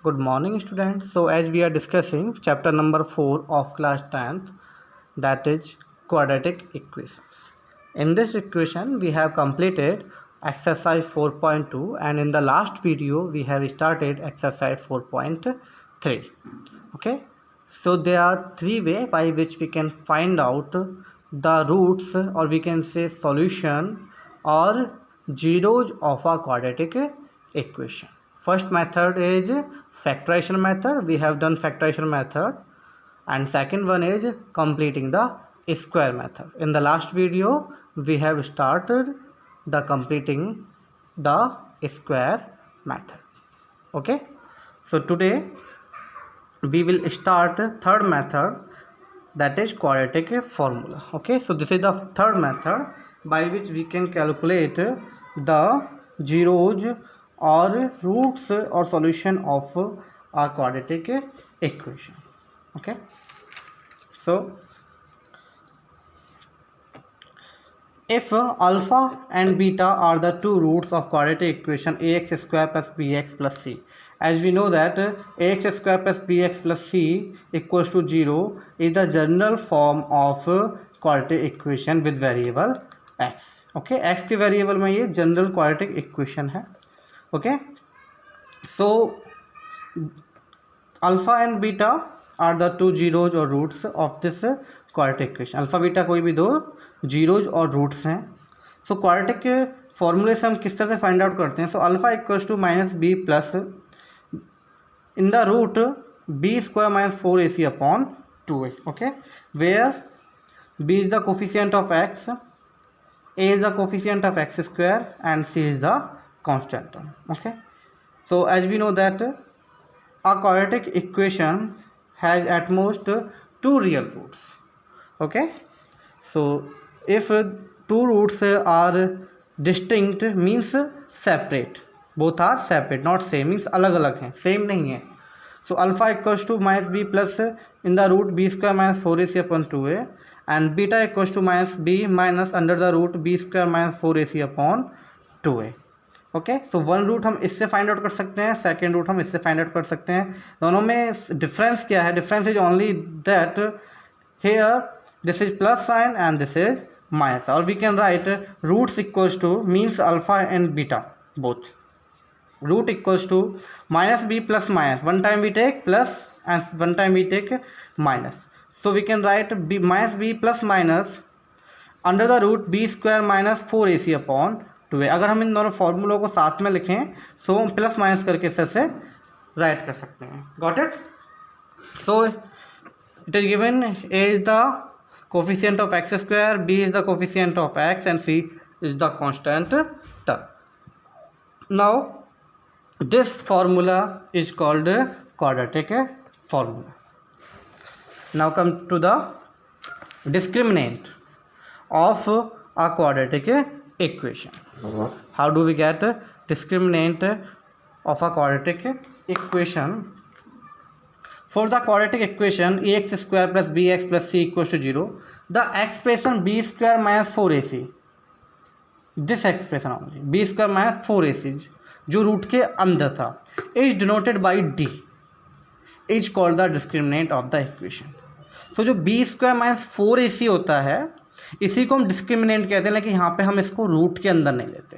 Good morning, students. So, as we are discussing chapter number 4 of class 10th, that is quadratic equations. In this equation, we have completed exercise 4.2, and in the last video, we have started exercise 4.3. Okay, so there are three ways by which we can find out the roots, or we can say solution or zeros of a quadratic equation. First method is factorization method. We have done factorization method, and second one is completing the square method. In the last video we have started the completing the square method. Okay, so today we will start third method, that is quadratic formula. Okay, so this is the third method by which we can calculate the zeros or roots or solution of a quadratic equation. Okay, so if alpha and beta are the two roots of quadratic equation ax square plus bx plus c, as we know that ax square plus bx plus c equals to 0 is the general form of quadratic equation with variable x. Okay, x के variable में ये general quadratic equation है. Okay, so alpha and beta are the two zeros or roots of this quadratic equation. Alpha beta कोई भी दो zeros और roots हैं. So quadratic के फॉर्मूले से हम किस तरह से फाइंड आउट करते हैं. So alpha equals to minus B plus in the root B square minus 4ac upon 2a. Okay, where b is the coefficient of x, a is the coefficient of x square and c is the constant term. Okay, so as we know that a quadratic equation has at most two real roots. Okay, so if two roots are distinct means separate, both are separate, not same means अलग अलग हैं, same नहीं है. So alpha equals to minus b plus in the root b square minus 4ac upon 2a and beta equals to minus b minus under the root b square minus 4ac upon 2a. Okay, so one root हम इससे find out कर सकते हैं, second root हम इससे find out कर सकते हैं. दोनों में डिफरेंस क्या है? Difference is only that here this is plus sign and this is minus, और we can write roots equals to means alpha and beta both. Root equals to minus B plus minus, one time we take plus and one time we take minus. So we can write B minus B plus minus under the root B square minus 4ac upon 2a. अगर हम इन दोनों फॉर्मूलों को साथ में लिखें सो हम plus minus करके इस तरह से राइट कर सकते हैं. Got it? So it is given a is the coefficient of X square, b is the coefficient of x and c is the constant term. Now this formula is called quadratic formula. Now come to the discriminant of a quadratic equation. How do we get discriminant of a quadratic equation? For the quadratic equation ax square plus bx plus c equals to 0, the expression b square minus 4ac, this expression only b square minus 4ac जो root के अंदर था, is denoted by d, is called the discriminant of the equation. So जो b square minus 4ac होता है इसी को हम डिस्क्रिमिनेंट कहते हैं, लेकिन यहाँ पे हम इसको रूट के अंदर नहीं लेते.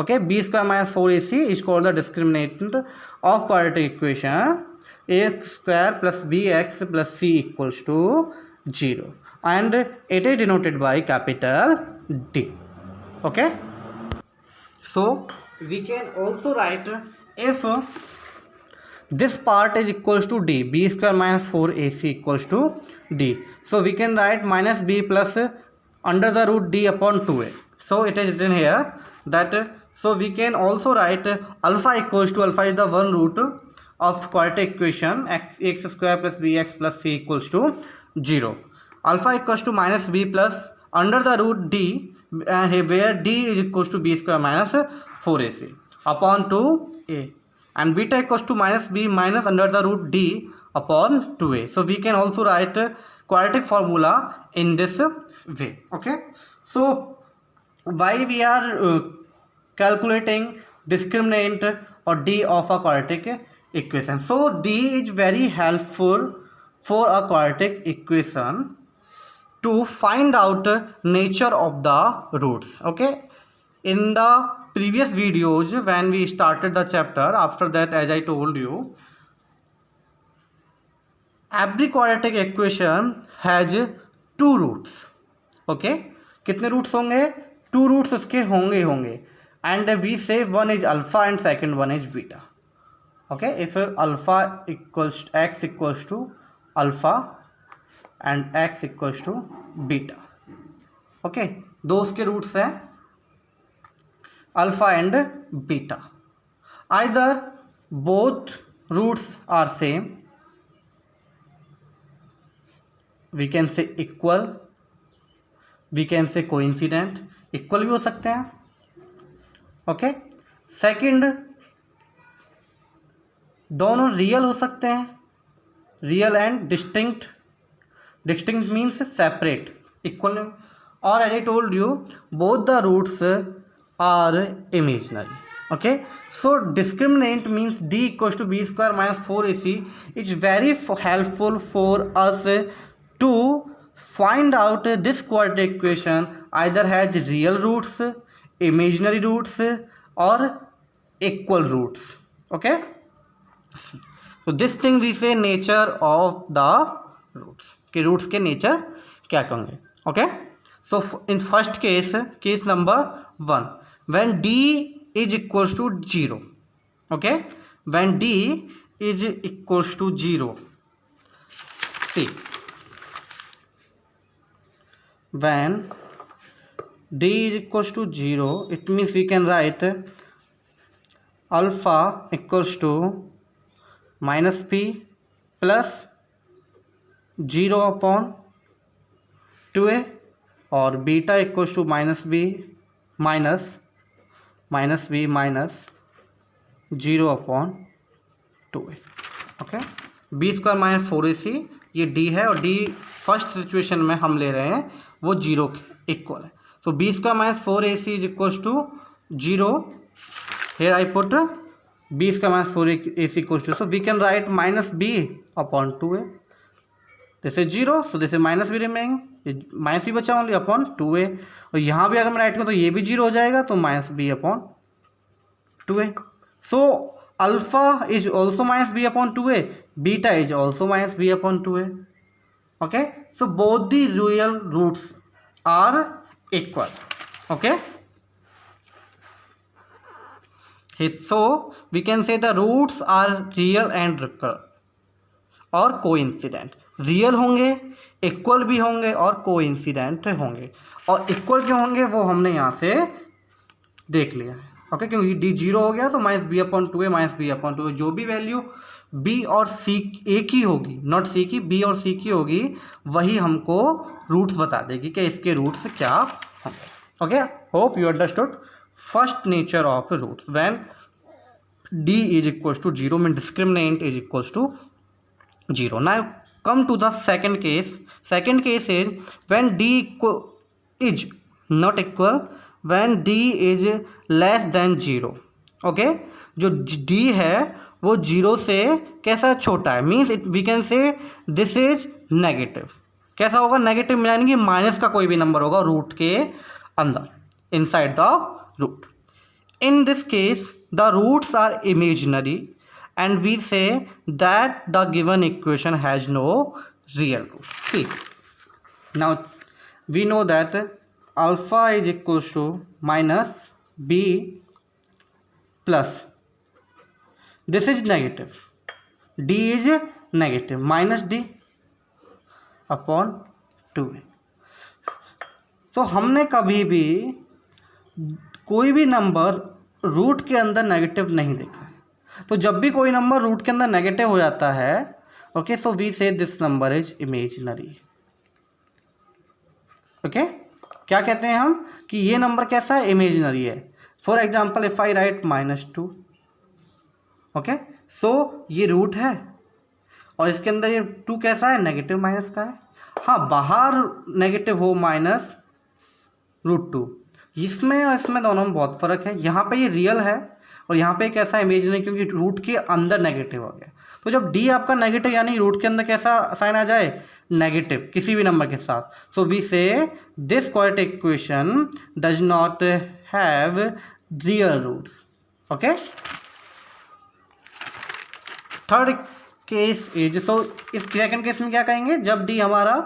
Okay, B square minus 4ac is called the discriminant of quadratic equation X square plus B X plus C equals to 0 and it is denoted by capital D. Okay, so we can also write if this part is equals to d, b square minus 4ac equals to d, so we can write minus b plus under the root d upon 2a. So it is written here that so we can also write alpha equals to, alpha is the one root of quadratic equation x square plus bx plus c equals to 0. Alpha equals to minus b plus under the root d where d is equals to b square minus 4ac upon 2a and beta equals to minus b minus under the root d upon 2a. So we can also write quadratic formula in this way. Okay, so why we are calculating discriminant or d of a quadratic equation. So D is very helpful for a quadratic equation to find out nature of the roots. Okay, in the previous videos when we started the chapter, after that, as I told you, every quadratic equation has two roots. Okay, कितने roots होंगे? Two roots उसके होंगे and we से one is alpha and second one is beta. okay, if alpha equals x equals to alpha and x equals to beta. okay, दो उसके roots हैं alpha and beta. either both roots are same, we can say equal, we can say coincident. Equal भी हो सकते हैं. Okay, second, दोनों real हो सकते हैं, real and distinct. Distinct means separate. Equal, और as I told you both the roots are imaginary. okay, so discriminant means d equals to b square minus 4ac is very helpful for us to find out this quadratic equation either has real roots, imaginary roots or equal roots. okay, so this thing we say nature of the roots. कि roots के nature क्या कहेंगे. okay, so in first case number 1, when d is equals to 0. okay, when d is equals to 0, see, when d is equals to 0, it means we can write alpha equals to minus p plus 0 upon 2a और beta equals to minus b minus b minus 0 upon 2a. Okay, B square minus 4ac ये d है और d first situation में हम ले रहे हैं वो 0 के इक्वल है. So B square minus 4ac is equals to 0. Here I put b square minus 4ac equals to, so we can write minus b upon 2a. This is 0, so this is minus b remaining, minus b बचा only upon 2a. और यहाँ भी अगर मैं right करूँ तो ये भी 0 हो जाएगा, तो minus b upon 2a. So alpha is also minus b upon 2a, beta is also minus b upon 2a. Okay, so both the real roots are equal. Okay, so we can say the roots are real and recurrent और coincident. Real होंगे, equal भी होंगे और coincident होंगे. और equal क्यों होंगे वो हमने यहाँ से देख लिया है. ओके, क्योंकि डी 0 हो गया तो minus B upon 2a minus B upon 2a, जो भी वैल्यू बी और सी ए की होगी, नॉट सी की, बी और सी की होगी, वही हमको रूट्स बता देगी कि इसके रूट्स क्या होंगे. Okay, hope you understood first nature of roots. When d is equals to 0 means discriminant is equals to 0. Now come to the second case. Second case is when d is not equal, when d is less than 0. okay, जो d है वो 0 से कैसा छोटा है, means it we can say this is negative. कैसा होगा negative, यानी कि माइनस का कोई भी नंबर होगा रूट के अंदर, inside the root. in this case the roots are imaginary and we say that the given equation has no real root. See, now we know that alpha is equals to minus b plus, this is negative, d is negative, minus d upon 2a. तो हमने कभी भी कोई भी number root के अंदर negative नहीं देखा है. तो जब भी कोई नंबर रूट के अंदर नेगेटिव हो जाता है, okay, so we say this number is imaginary. Okay, क्या कहते हैं हम कि ये नंबर कैसा है, इमेजिनरी है. For example if I write -2, okay, so ये रूट है और इसके अंदर ये 2 कैसा है, नेगेटिव माइनस का है. हाँ, बाहर नेगेटिव हो -√2, इसमें और इसमें दोनों में बहुत फ़र्क है. यहाँ पे ये रियल है और यहाँ पे कैसा इमेजिनरी, क्योंकि रूट के अंदर नेगेटिव हो गया। तो जब डी आपका नेगेटिव यानी रूट के अंदर कैसा साइन आ जाए, नेगेटिव किसी भी नंबर के साथ। So we say this quadratic equation does not have real roots. Okay, third case is, तो इस सेकंड केस में क्या कहेंगे, जब डी हमारा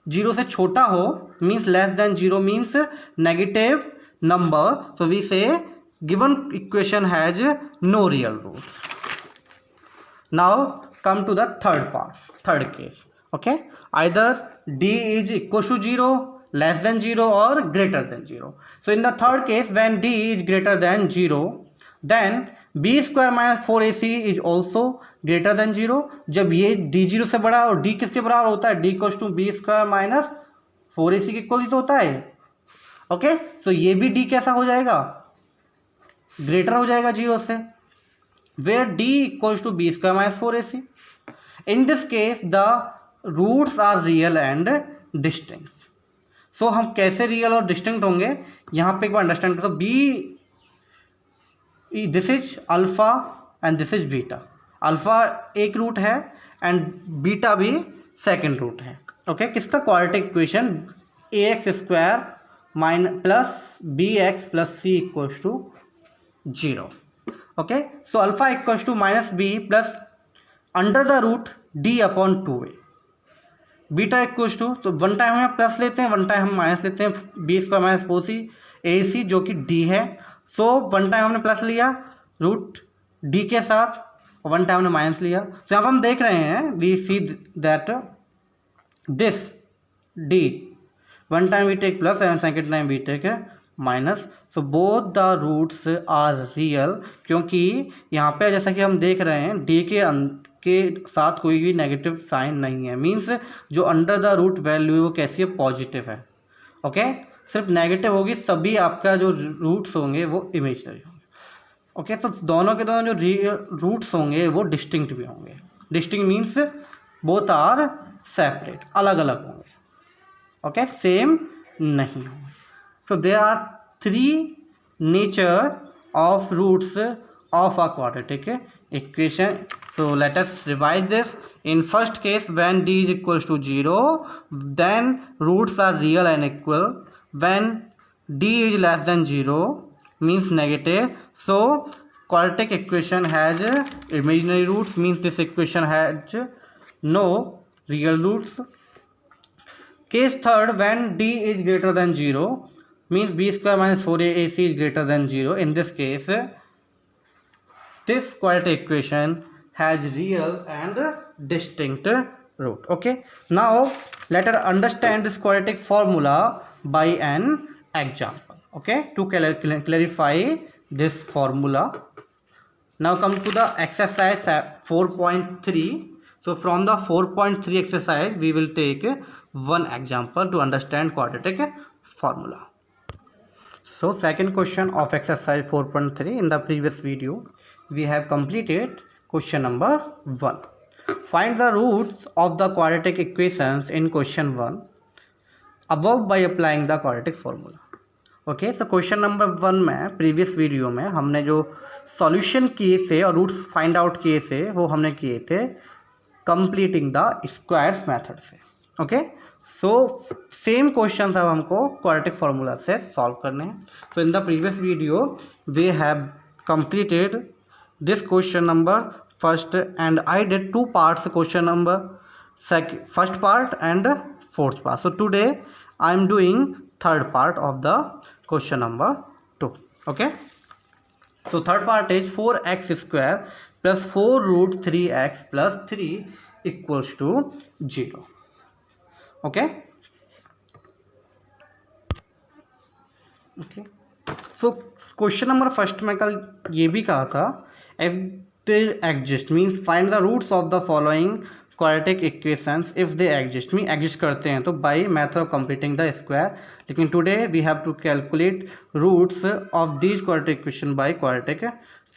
0 से छोटा हो, means less than 0 means negative number, so we say given equation has no real roots. Now come to the third part, third case. Okay, either d is equal to 0, less than 0 or greater than 0. So in the third case, when d is greater than 0, then b square minus 4ac is also greater than 0. जब ये d 0 से बड़ा और d किसके बराबर होता है, d equal to b square minus 4ac के इक्वल तो होता है। ओके, सो ये भी d कैसा हो जाएगा, ग्रेटर हो जाएगा 0 से, where d equals to B square minus 4ac। In this case the roots are real and distinct. So हम कैसे रियल और डिस्टिंक्ट होंगे, यहाँ पे एक बार अंडरस्टैंड करो। B, this is alpha and this is beta. Alpha एक रूट है एंड बीटा भी सेकेंड रूट है। ओके, किसका quadratic equation, A X square minus plus B X plus C equals to 0। Okay, so alpha equals to minus B plus under the root D upon 2a। Beta equals to, तो one time हम plus लेते हैं, one time हम minus लेते हैं, B square minus 4c A C जो कि D है। सो वन टाइम हमने प्लस लिया रूट डी के साथ, और वन टाइम हमने माइनस लिया। तो यहाँ पर हम देख रहे हैं, we see that this D, one time we take plus and second time we take minus. So both the roots are real, क्योंकि यहाँ पे जैसा कि हम देख रहे हैं डी के साथ कोई भी नेगेटिव साइन नहीं है, मीन्स जो अंडर द रूट वैल्यू है वो कैसी है, पॉजिटिव है। ओके, सिर्फ नेगेटिव होगी तभी आपका जो रूट्स होंगे वो इमेजनरी होंगे। ओके, तो दोनों के दोनों जो रूट्स होंगे वो डिस्टिंक्ट भी होंगे। Distinct means both are separate, अलग अलग होंगे। ओके, सेम नहीं होंगे। So there are 3 nature of roots of a quadratic equation. So let us revise this. In first case, when d is equals to 0, then roots are real and equal. When d is less than 0, means negative. So quadratic equation has imaginary roots, means this equation has no real roots. Case third, when d is greater than 0, means b square minus 4ac is greater than 0. In this case, this quadratic equation has real and distinct root. Okay, now let us understand this quadratic formula by an example. Okay, to clarify this formula. Now come to the exercise 4.3. So from the 4.3 exercise we will take one example to understand quadratic formula. So second question of exercise 4.3. In the previous video we have completed question number 1. Find the roots of the quadratic equations in question 1 above by applying the quadratic formula. Okay, so question number 1 में previous video में हमने जो solution किए थे और roots find out किए थे वो हमने किए थे कंप्लीटिंग द स्क्वायर्स मेथड से। ओके, सो सेम क्वेश्चन अब हमको क्वाड्रेटिक फार्मूला से सॉल्व करने हैं। So in the previous video we have completed this question number first and I did 2 parts question number first part and fourth part. So today I am doing third part of the question number 2. Okay, so third part is 4x square plus 4 root 3x plus 3 equals to 0. Okay, okay, so question number first में कल ये भी कहा था, if they exist means find the roots of the following quadratic equations if they exist, mean exist करते हैं तो by method of completing the square। लेकिन today we have to calculate roots of these quadratic equation by quadratic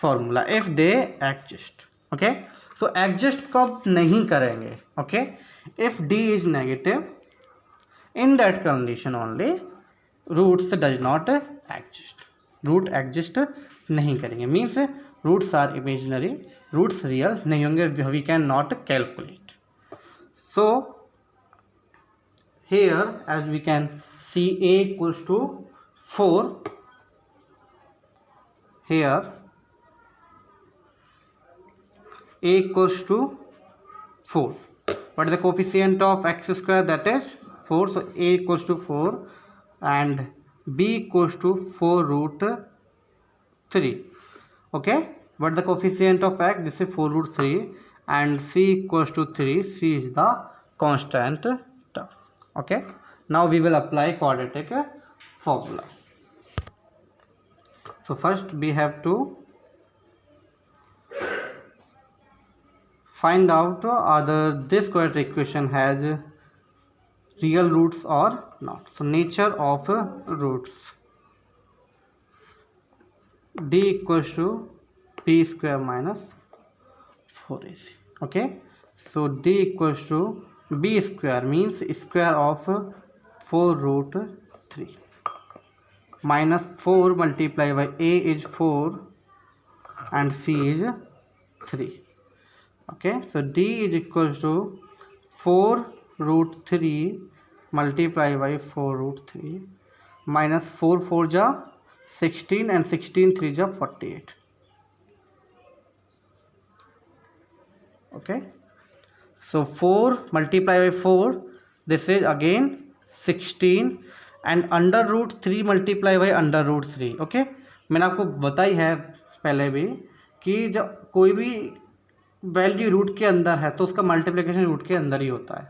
formula if they exist। okay, so exist कब नहीं करेंगे, okay, if d is negative, in that condition only roots does not exist, root exist नहीं करेंगे, means roots are imaginary, roots real नहीं होंगे, we can not calculate. So here as we can see a equals to 4, here a equals to 4. What is the coefficient of x square? That is 4. So a equals to 4 and b equals to 4 root 3. Okay, what is the coefficient of x? This is 4 root 3 and c equals to 3. C is the constant term. Okay, now we will apply quadratic formula. So first we have to find out whether this quadratic equation has real roots or not. So nature of roots, d equals to b square minus 4ac. Okay, so d equals to b square means square of 4 root 3 minus 4 multiplied by a is 4 and c is 3. Okay, so d is equals to 4 root 3 multiplied by 4 root 3 minus 4 4 ja 16 and 16 3 ja 48. Okay, so 4 multiplied by 4, this is again 16 and under root 3 multiplied by under root 3. Okay, मैंने आपको बताई है पहले भी कि जब कोई भी वैल्यू रूट के अंदर है तो उसका मल्टीप्लिकेशन रूट के अंदर ही होता है.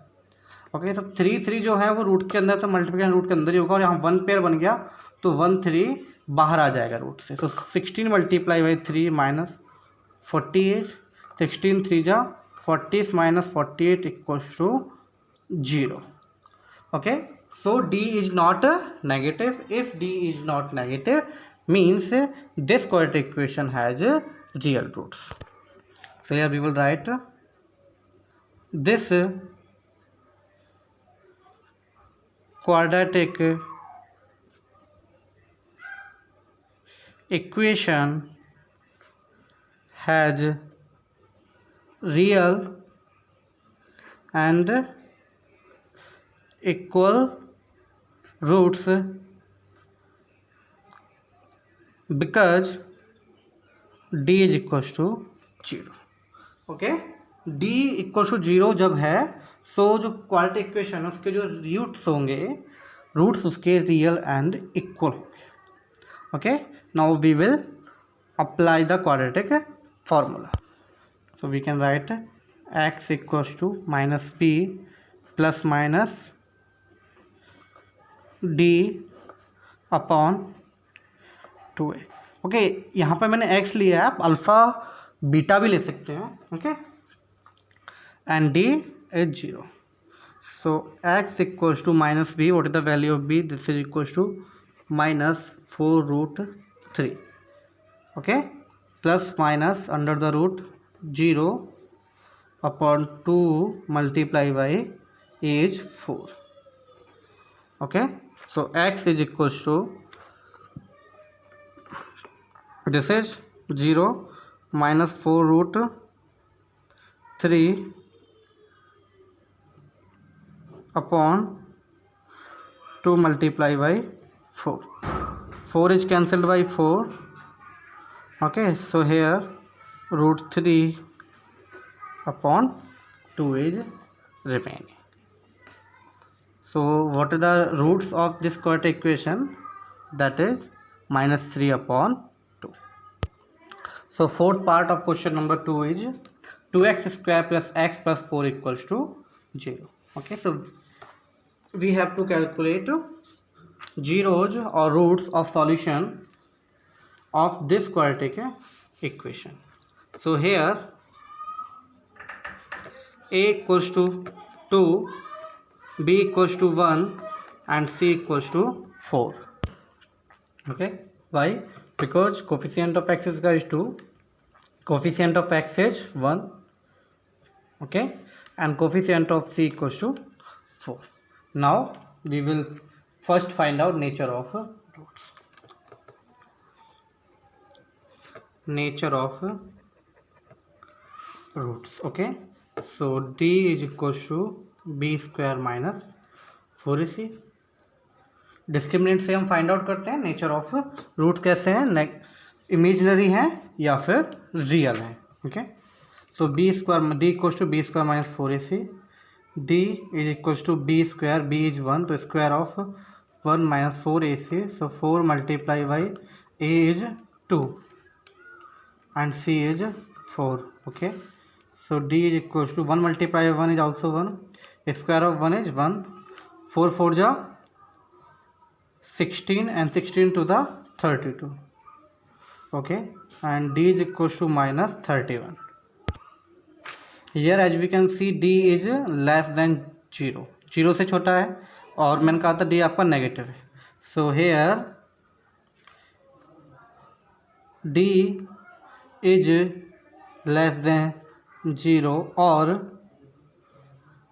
ओके, तो 3 3 जो है वो रूट के अंदर, तो मल्टीप्लिकेशन रूट के अंदर ही होगा. और यहाँ 1 पेयर बन गया तो 1 3 बाहर आ जाएगा रूट से. तो 16 मल्टीप्लाई बाई 3 माइनस 48, 16 3 जा 40 minus 48 equals to 0. Okay, so d is not negative. If d is not negative means this quadratic equation has real roots. So here we will write this quadratic equation has real and equal roots because d is equals to 0. Okay, d equal to 0 जब है सो जो quadratic equation है उसके जो roots होंगे, roots उसके real and equal होंगे. Okay, now we will apply the quadratic formula. So we can write x equals to minus b plus minus d upon 2a. Okay, यहाँ पर मैंने x लिया है, आप अल्फ़ा बीटा भी ले सकते हैं. Okay, and d is 0. So x equals to minus b. What is the value of b? This is equals to minus 4 root 3. Okay, plus minus under the root 0 upon 2 multiply by as 4. Okay, so x is equals to this is 0 minus 4 root 3 upon 2 multiply by 4. 4 is cancelled by 4. Okay, so here root 3 upon 2 is remaining. So what are the roots of this quadratic equation? That is minus 3 upon 2. So fourth part of question number 2 is 2x square plus x plus 4 equals to 0. Okay, so we have to calculate zeros or roots of solution of this quadratic equation. So here a equals to 2, b equals to 1 and c equals to 4. Okay, why? Because coefficient of x is 2, coefficient of x is 1. Okay, and coefficient of c equals to 4. Now we will first find out nature of roots. nature of roots. Okay, so d is equals to b square minus 4ac. Discriminant से हम find out करते हैं nature of root कैसे हैं, imaginary हैं या फिर real हैं. Okay, so B square D equals to B square minus 4ac. D is equals to B square, B is 1 तो square of 1 minus 4ac. So 4 multiply by a is 2 and c is 4. Okay, so d is equals to 1 multiplied by 1 is also 1, square of 1 is 1, 4 4 ja 16 and 16 to the 32. Okay, and d is equals to minus 31. Here as we can see d is less than 0, 0 से छोटा है और मैंने कहा था d आपका negative है. So here d is less than 0 और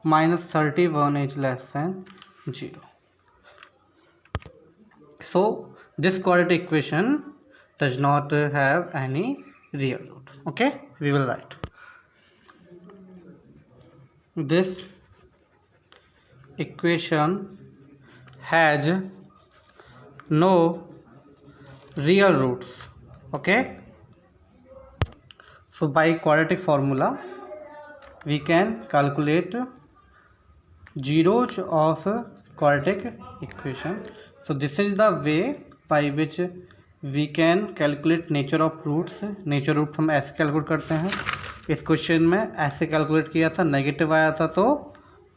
minus 31 is less than 0. So this quadratic equation does not have any real root. Okay, we will write this equation has no real roots. Okay, so by quadratic formula we can calculate zeros of quadratic equation. So this is the way by which we can calculate nature of roots. nature root हम ऐसे calculate करते हैं. इस question में ऐसे calculate किया था, negative आया था तो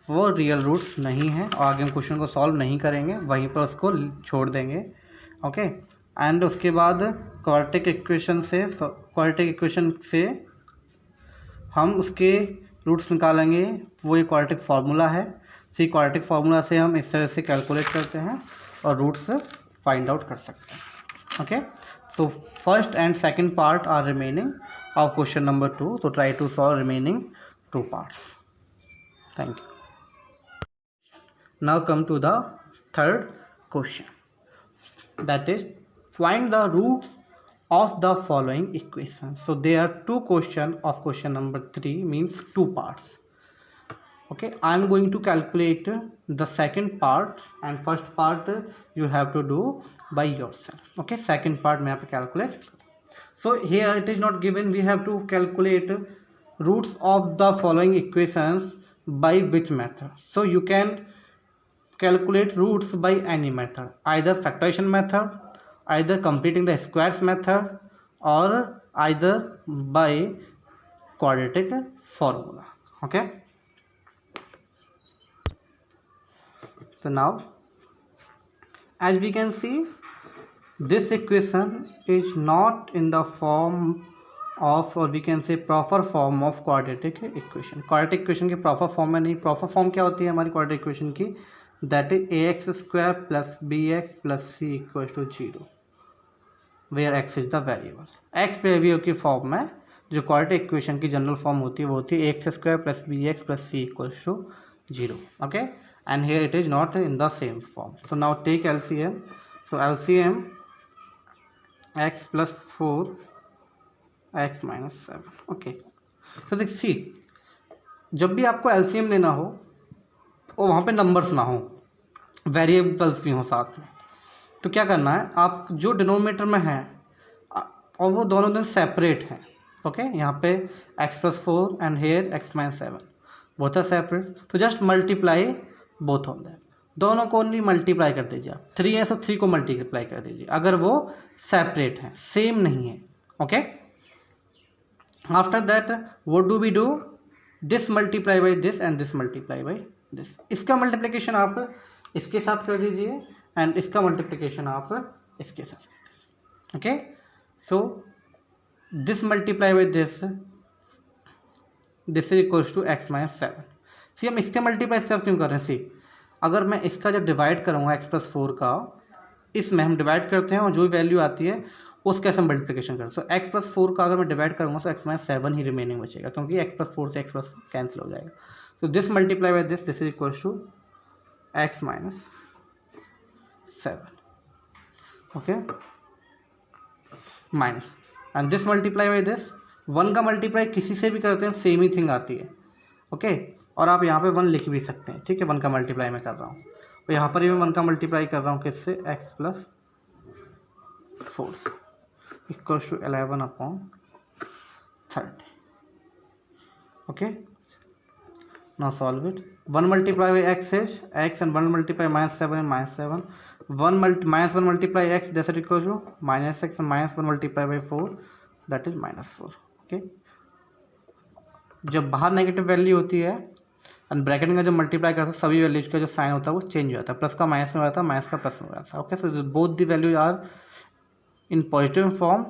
वो रियल रूट्स नहीं है और आगे हम क्वेश्चन को सॉल्व नहीं करेंगे, वहीं पर उसको छोड़ देंगे. ओके, एंड उसके बाद क्वाड्रेटिक इक्वेशन से हम उसके रूट्स निकालेंगे. वो एक क्वाड्रेटिक फार्मूला है. सी क्वाड्रेटिक फार्मूला से हम इस तरह से कैलकुलेट करते हैं और रूट्स फाइंड आउट कर सकते हैं. Okay, so first and second part are remaining of question number 2. तो try to solve remaining 2 parts. Thank you. Now come to the third question, that is find the roots of the following equations. So there are two questions of question number 3, means 2 parts. Okay, I am going to calculate the second part and first part you have to do by yourself. Okay, second part मैं यहाँ पे calculate. So here it is not given, we have to calculate roots of the following equations by which method. So you can calculate roots by any method, either factorization method, either completing the squares method, or either by quadratic formula. Okay, so now as we can see this equation is not in the form of, or we can say proper form of quadratic equation. quadratic equation की proper form में नहीं. proper form क्या होती है हमारी quadratic equation की? that is ax square plus bx plus c equals to 0, where x is the variable. x variable की form में जो क्वाड्रेटिक इक्वेशन की जनरल फॉर्म होती है वो होती है ax square plus bx plus c equals to 0. okay, and here it is not in the same form. So now take LCM. so LCM x plus 4 x minus 7. okay, so देख सी, जब भी आपको LCM लेना हो और वहाँ पे numbers ना हो, वेरिएबल्स भी हों साथ में, तो क्या करना है, आप जो डिनोमिनेटर में है और वो दोनों सेपरेट हैं. ओके, यहाँ पे x plus 4 and here x minus 7 both are separate. तो just multiply both of that, दोनों को ओनली मल्टीप्लाई कर दीजिए. आप 3 है तो 3 को मल्टीप्लाई कर दीजिए अगर वो सेपरेट हैं, सेम नहीं है. Okay, after that what do we do, this multiply by this and this multiply by this. इसका मल्टीप्लिकेशन आप इसके साथ कर दीजिए एंड इसका मल्टीप्लिकेशन आप इसके साथ. Okay, so this multiply by this is equals to x minus 7. See हम इसके मल्टीप्लाई इसके साथ क्यों कर रहे हैं? सी अगर मैं इसका जब डिवाइड करूँगा x plus 4 का, इसमें हम डिवाइड करते हैं और जो वैल्यू आती है उसका हम मल्टीप्लिकेशन करते हैं. सो x plus 4 का अगर मैं डिवाइड करूँगा तो x minus 7 ही रिमेनिंग बचेगा, क्योंकि x plus 4 से x plus कैंसिल हो जाएगा. So this multiply by this is equals to x minus 7. Okay, minus and this multiply by this, 1 का मल्टीप्लाई किसी से भी करते हैं सेम ही थिंग आती है, ओके। और आप यहाँ पे 1 लिख भी सकते हैं, ठीक है, 1 का मल्टीप्लाई मैं कर रहा हूँ, तो यहाँ पर भी मैं 1 का मल्टीप्लाई कर रहा हूँ किससे, x प्लस 4 से, equals to 11 upon 30, okay. Now solve it, 1 multiply by x is x and 1 multiply -7 is -7, -1 multiply x that is equal to -x and -1 multiply by 4 that is -4, okay. जब बाहर negative value होती है and bracket में जब multiply करते हैं सभी values का जो साइन होता है वो चेंज हो जाता है, प्लस का माइनस में हो जाता है, माइनस का प्लस में हो जाता है, okay. So both the values are in positive form,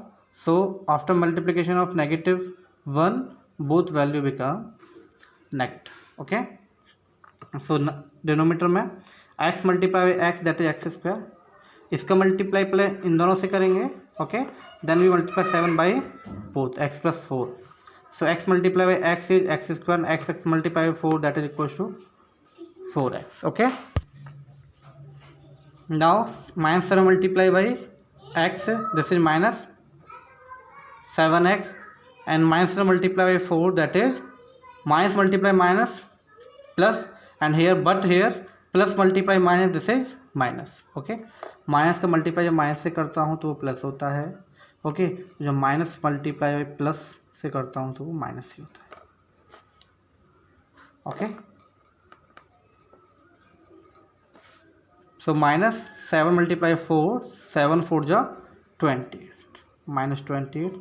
so after multiplication of -1 both value become negative, okay. So denominator में x multiply by x that is x square, इसका मल्टीप्लाई पहले इन दोनों से करेंगे, okay, then we multiply 7 by both x plus 4, so x multiplied by x is x square and x multiplied by 4 that is equals to 4x, okay. Now -7 multiplied by x, this is minus 7x, and -7 multiplied by 4 that is minus multiply minus plus, and here but here plus multiply minus this is minus, okay. Minus का multiply जब minus से करता हूँ तो वो plus होता है, okay. जब माइनस मल्टीप्लाई बाई प्लस से करता हूँ तो वो माइनस ही होता है, ओके। सो -7 मल्टीप्लाई 4, 7 4 जा 28, -28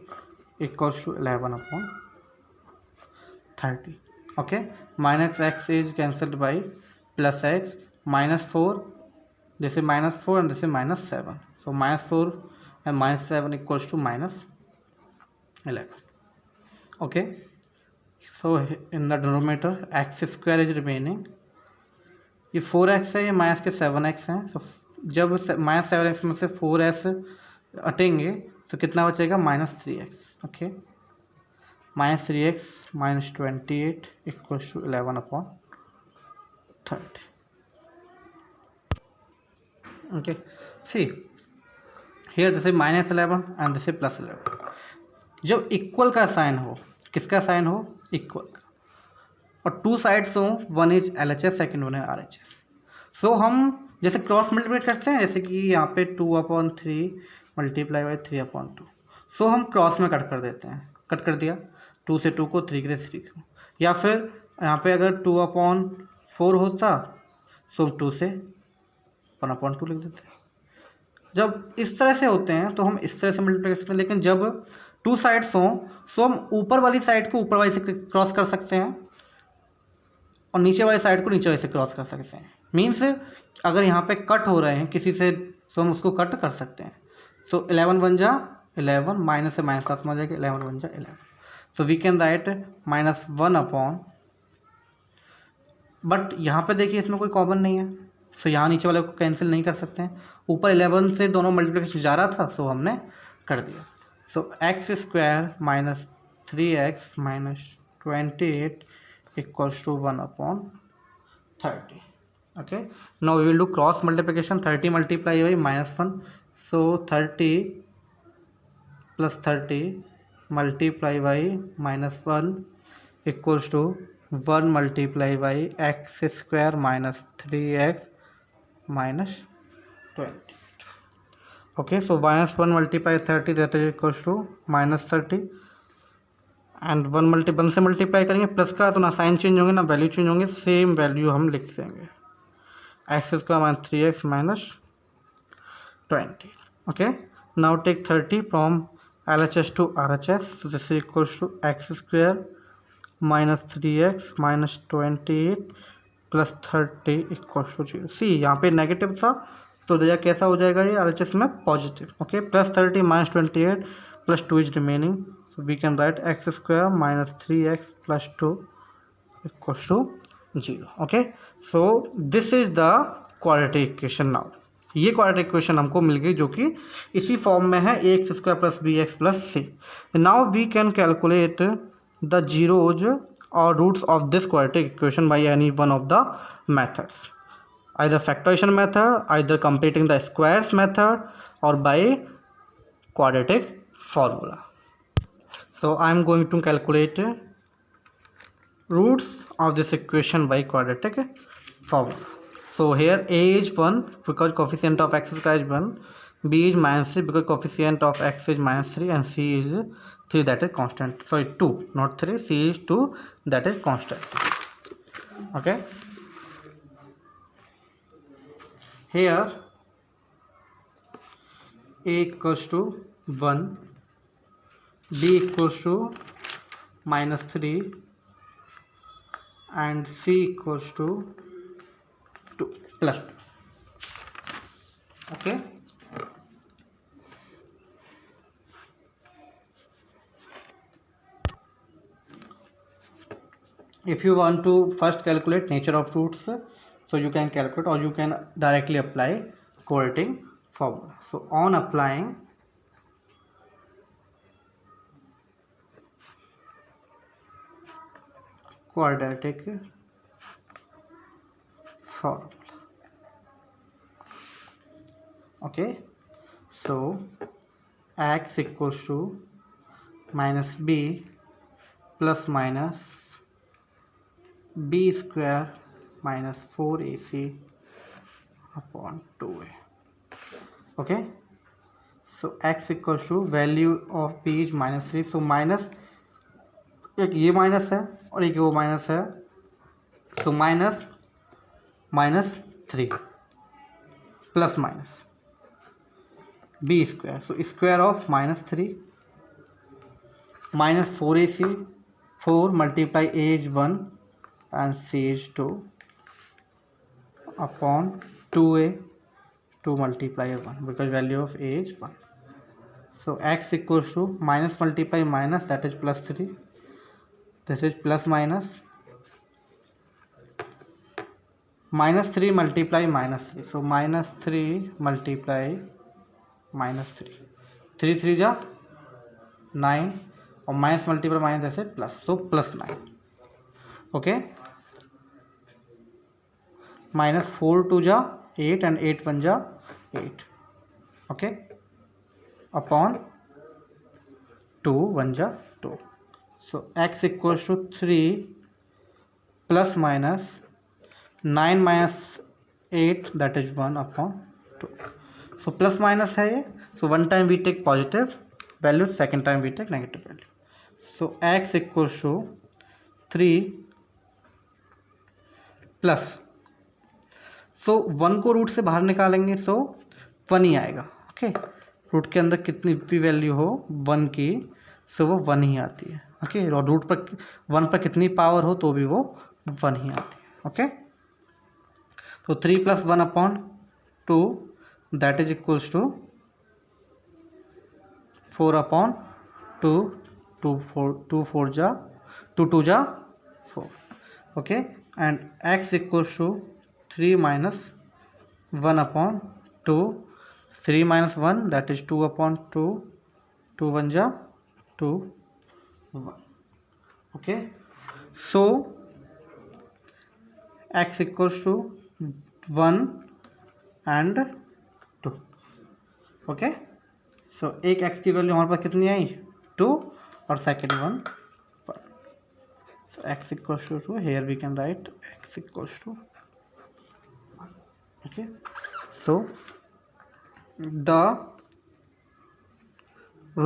equals to 11 upon 30, okay. -x is cancelled by plus x, -4 this is -4 and this is -7, so -4 and -7 equals to -11, okay. So in the denominator x square is remaining, ये 4x है, ये minus के 7x हैं, तो जब -7x में से 4s हटेंगे तो कितना बचेगा, -3x, okay. -3x -28 equals to 11 upon 30, okay. See here this is -11 and this is +11, जब इक्वल का साइन हो, किसका साइन हो, इक्वल का, और टू साइड्स हो, one is LHS second one है RHS, सो हम जैसे क्रॉस मल्टीप्लाई करते हैं, जैसे कि यहाँ पे 2/3 मल्टीप्लाई बाई 3/2, सो हम क्रॉस में कट कर देते हैं, कट कर दिया 2 से 2 को, 3 के 3 को, या फिर यहाँ पे अगर 2/4 होता सो 2 से 1/2 लिख देते हैं। जब इस तरह से होते हैं तो हम इस तरह से मल्टीप्लाई करते हैं, लेकिन जब टू साइड्स हों सो हम ऊपर वाली साइड को ऊपर वाली से क्रॉस कर सकते हैं और नीचे वाली साइड को नीचे वाली से क्रॉस कर सकते हैं। मीन्स अगर यहाँ पे कट हो रहे हैं किसी से तो हम उसको कट कर सकते हैं। सो 11 बन जा 11, माइनस से माइनस साथ में आ जाएगा, 11 बन जा 11, so we can write -1 upon, but यहाँ पे देखिए इसमें कोई कॉमन नहीं है, सो यहाँ नीचे वाले को कैंसिल नहीं कर सकते हैं, ऊपर 11 से दोनों मल्टीप्लिकेशन जा रहा था सो हमने कर दिया। So x square -3x -28 equals to 1/30, okay. Now we will do cross multiplication, 30 multiply by -1, so 30 + 30 multiply by -1 equals to 1 multiply by x square -3x -20, okay. So -1 multiply 30 that is equals to -30, and 1 से multiply करेंगे plus का तो ना sign change होंगे ना value change होंगे, same value हम लिख देंगे, x square -3x -20, okay. Now take 30 from LHS to RHS, so this is equals to x square -3x -28 + 30 equals to 0। See यहाँ पे नेगेटिव था तो रिजल्ट कैसा हो जाएगा, ये RHS में positive, okay. +30 -28 + 2 is remaining, so we can write x square -3x + 2 equals to 0, okay. So this is the quadratic equation. Now ये क्वाड्रेटिक इक्वेशन हमको मिल गई जो कि इसी फॉर्म में है, ax square + bx + c। Now we can calculate the zeros or roots of this quadratic equation by any one of the methods, either factorization method, either completing the squares method, or by quadratic formula, So I am going to calculate roots of this equation by quadratic formula. So here a is 1 because coefficient of x square is 1, b is -3 because coefficient of x is -3, and c is 3, that is constant. Sorry, 2, not 3. C is 2, that is constant. Okay. Here a equals to 1, b equals to -3, and c equals to 2 plus 2. Okay. If you want to first calculate nature of roots, so you can calculate, or you can directly apply quadratic formula. So on applying quadratic formula. Okay, so x equals to minus b plus minus b square minus 4ac upon 2a. Okay, so x equals to value of b is -3. so minus, एक ये minus है और एक वो minus है, तो -3 plus minus B square, so square of -3 -4ac, 4 multiply a is 1 and c is 2 upon 2a, 2 multiply 1 because value of a is 1. So x equals to minus multiply minus, that is plus 3, this is plus minus, -3 multiply -3, so -3 multiply -3, 3 3 जा 9, और minus multiply minus जैसे plus, so plus 9. Okay, -4 2 जा 8 and 8 1 जा 8. Okay, upon 2 1 जा 2. So x equals to 3 plus minus 9 minus 8, that is 1 upon 2. So plus minus है ये, so one time we take positive value, second time we take negative value. So x equals to 3 plus, so 1 को root से बाहर निकालेंगे, सो 1 ही आएगा. Okay, root के अंदर कितनी भी वैल्यू हो 1 की, सो वो 1 ही आती है. ओके, और रूट पर 1 पर कितनी पावर हो तो भी वो 1 ही आती है. ओके, तो 3 plus 1 upon 2, that is equals to 4 upon 2, 2 4 जा 2 2 जा 4. Okay, and x equals to 3 minus 1 upon 2, 3 minus 1 that is 2 upon 2, 2 1 जा 2 1. Okay, so x equals to 1 and 2. Okay, so एक x की वैल्यू हमारे पास कितनी आई 2, और second 1. So x equals to 2, here we can write x equals to 1. Okay, so the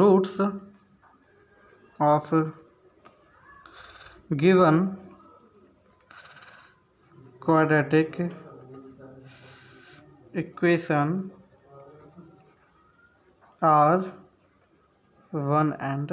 roots of given quadratic equation are 1 and